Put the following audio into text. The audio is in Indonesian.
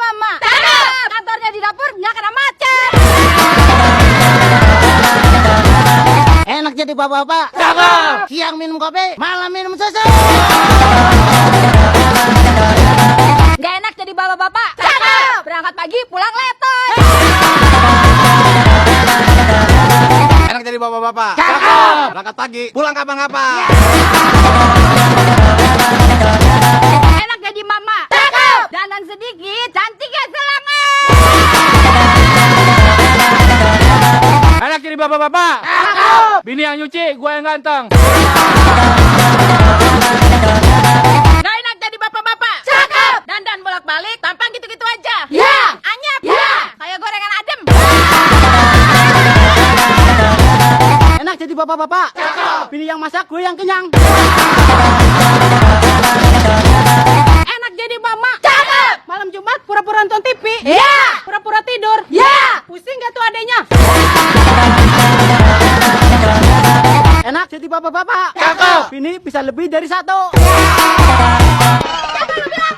mama. Cakep. Kantornya di dapur nggak kena macet. Enak jadi bapak-bapak. Cakep. Siang minum kopi, malam minum susu. Nggak enak jadi bapak-bapak. Cakep. Berangkat pagi pulang letoy. Enak jadi bapak-bapak. Cakep. Berangkat pagi, pulang kapan-kapan. Enak jadi mama. Cakep. Dandan sedikit, cantiknya selangat. Enak jadi bapak-bapak. Cakep. Bini yang nyuci, gua yang ganteng. Nggak enak jadi bapak-bapak. Cakep. Dandan bolak-balik, tampang gitu-gitu aja. Ya. Anyep. Ya. Kayak gorengan adem. Enak jadi bapak-bapak. Cakep. Pilih yang masak, gue yang kenyang. Enak jadi mama. Cakep. Malam Jumat pura-pura nonton TV. Ya. Pura-pura tidur. Ya. Pusing gak tuh adenya? Enak jadi bapak-bapak. Cakep. Ini bisa lebih dari satu. Siapa lu bilang?